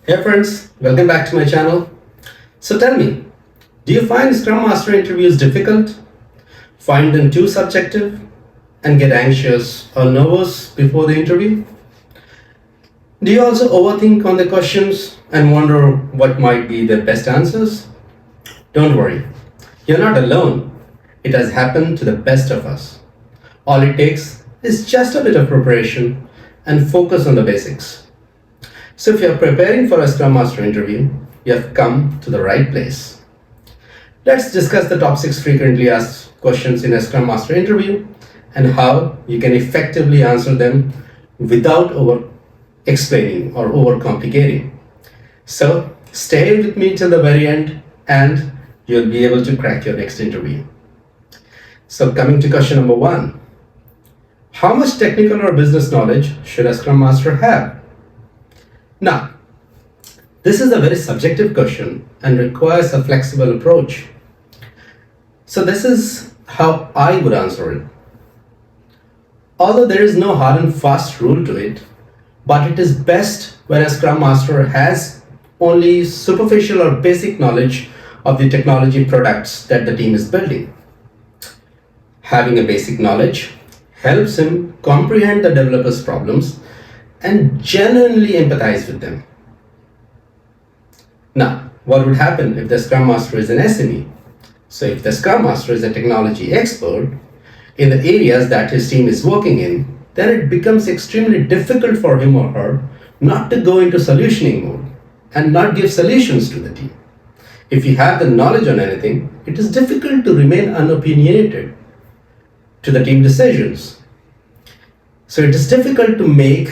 Hey friends, welcome back to my channel. So tell me, do you find Scrum Master interviews difficult? Find them too subjective? And get anxious or nervous before the interview? Do you also overthink on the questions and wonder what might be the best answers? Don't worry, you're not alone. It has happened to the best of us. All it takes is just a bit of preparation and focus on the basics. So if you're preparing for a Scrum Master interview, you have come to the right place. Let's discuss the top 6 frequently asked questions in a Scrum Master interview and how you can effectively answer them without over explaining or over complicating. So stay with me till the very end and you'll be able to crack your next interview. So coming to question number 1. How much technical or business knowledge should a Scrum Master have? Now, this is a very subjective question and requires a flexible approach. So this is how I would answer it. Although there is no hard and fast rule to it, but it is best when a Scrum Master has only superficial or basic knowledge of the technology products that the team is building. Having a basic knowledge helps him comprehend the developers' problems and genuinely empathize with them. Now, what would happen if the Scrum Master is an SME? So if the Scrum Master is a technology expert in the areas that his team is working in, then it becomes extremely difficult for him or her not to go into solutioning mode and not give solutions to the team. If you have the knowledge on anything, it is difficult to remain unopinionated to the team decisions. So it is difficult to make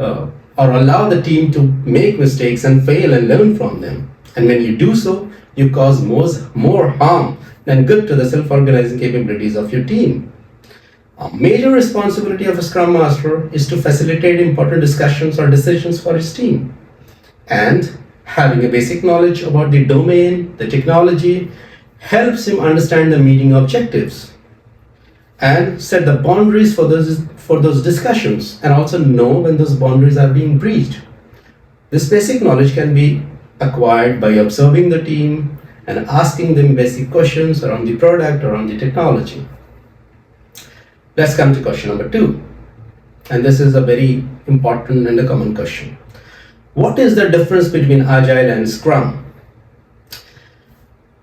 or allow the team to make mistakes and fail and learn from them. And when you do so, you cause more harm than good to the self-organizing capabilities of your team. A major responsibility of a Scrum Master is to facilitate important discussions or decisions for his team. And having a basic knowledge about the domain, the technology, helps him understand the meeting objectives and set the boundaries for those discussions and also know when those boundaries are being breached. This basic knowledge can be acquired by observing the team and asking them basic questions around the product or on the technology. Let's come to question number 2. And this is a very important and a common question. What is the difference between Agile and Scrum?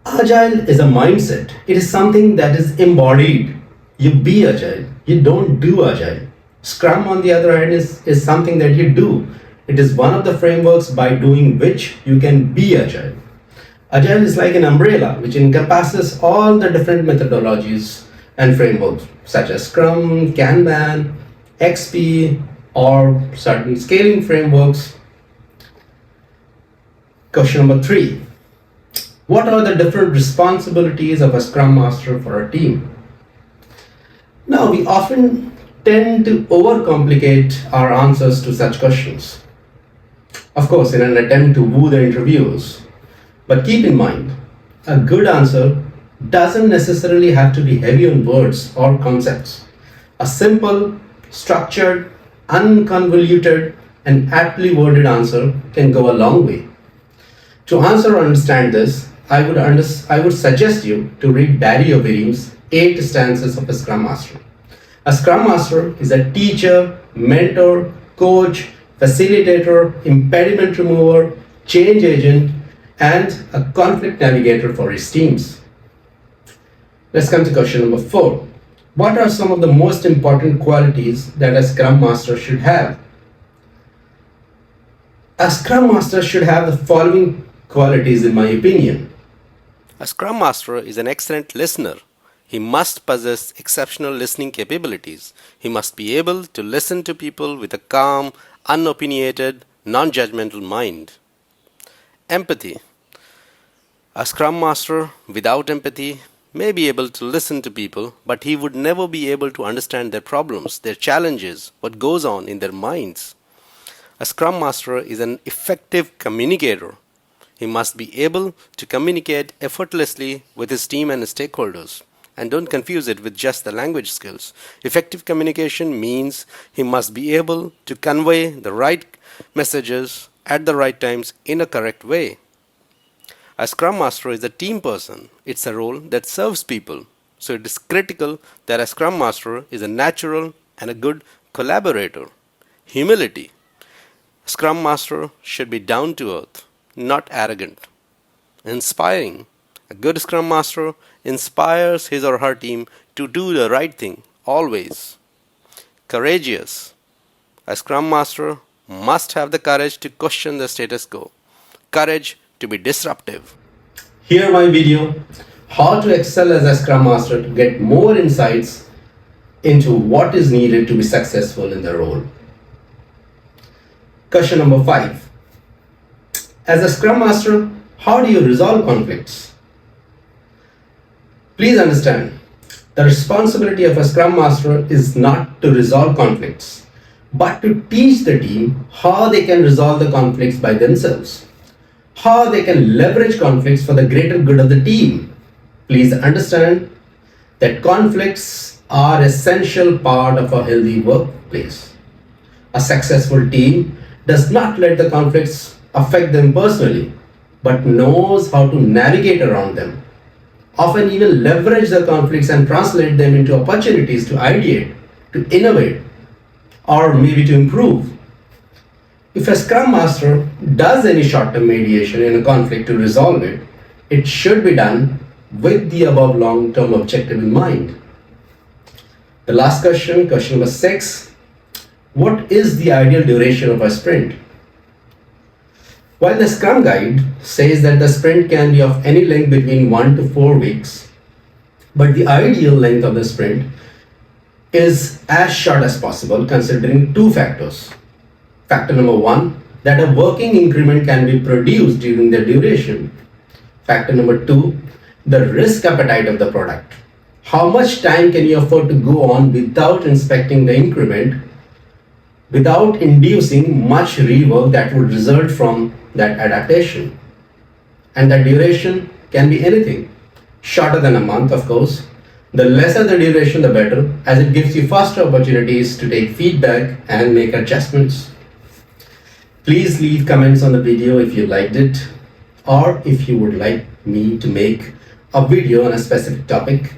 Agile is a mindset. It is something that is embodied. You be Agile. You don't do Agile. Scrum, on the other hand, is something that you do. It is one of the frameworks by doing which you can be Agile. Agile is like an umbrella which encompasses all the different methodologies and frameworks such as Scrum, Kanban, XP, or certain scaling frameworks. Question number 3. What are the different responsibilities of a Scrum Master for a team? Now, we often tend to overcomplicate our answers to such questions. Of course, in an attempt to woo the interviewers. But keep in mind, a good answer doesn't necessarily have to be heavy on words or concepts. A simple, structured, unconvoluted, and aptly worded answer can go a long way. To answer or understand this, I would suggest you to read Barry Overeem's 8 stances of a Scrum Master. A Scrum Master is a teacher, mentor, coach, facilitator, impediment remover, change agent, and a conflict navigator for his teams. Let's come to question number 4. What are some of the most important qualities that a Scrum Master should have? A Scrum Master should have the following qualities, in my opinion. A Scrum Master is an excellent listener. He must possess exceptional listening capabilities. He must be able to listen to people with a calm, unopinionated, non-judgmental mind. Empathy. A Scrum Master without empathy may be able to listen to people, but he would never be able to understand their problems, their challenges, what goes on in their minds. A Scrum Master is an effective communicator. He must be able to communicate effortlessly with his team and his stakeholders. And don't confuse it with just the language skills. Effective communication means he must be able to convey the right messages at the right times in a correct way. A Scrum Master is a team person. It's a role that serves people. So it is critical that a Scrum Master is a natural and a good collaborator. Humility. Scrum Master should be down to earth, not arrogant. Inspiring. A good Scrum Master inspires his or her team to do the right thing, always. Courageous. A Scrum Master must have the courage to question the status quo, courage to be disruptive. Here my video, how to excel as a Scrum Master to get more insights into what is needed to be successful in the role. Question number 5. As a Scrum Master, how do you resolve conflicts? Please understand, the responsibility of a Scrum Master is not to resolve conflicts, but to teach the team how they can resolve the conflicts by themselves, how they can leverage conflicts for the greater good of the team. Please understand that conflicts are an essential part of a healthy workplace. A successful team does not let the conflicts affect them personally, but knows how to navigate around them, often even leverage the conflicts and translate them into opportunities to ideate, to innovate, or maybe to improve. If a Scrum Master does any short-term mediation in a conflict to resolve it, it should be done with the above long-term objective in mind. The last question, question number 6. What is the ideal duration of a sprint? While the Scrum Guide says that the sprint can be of any length between 1 to 4 weeks, but the ideal length of the sprint is as short as possible considering two factors. Factor number 1, that a working increment can be produced during the duration. Factor number 2, the risk appetite of the product. How much time can you afford to go on without inspecting the increment, without inducing much rework that would result from that adaptation? And that duration can be anything. Shorter than a month, of course. The lesser the duration, the better, as it gives you faster opportunities to take feedback and make adjustments. Please leave comments on the video if you liked it, or if you would like me to make a video on a specific topic.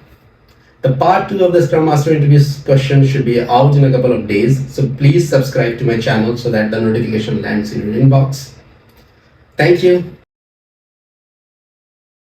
The part 2 of the Scrum Master interview question should be out in a couple of days, so please subscribe to my channel so that the notification lands in your inbox. Thank you.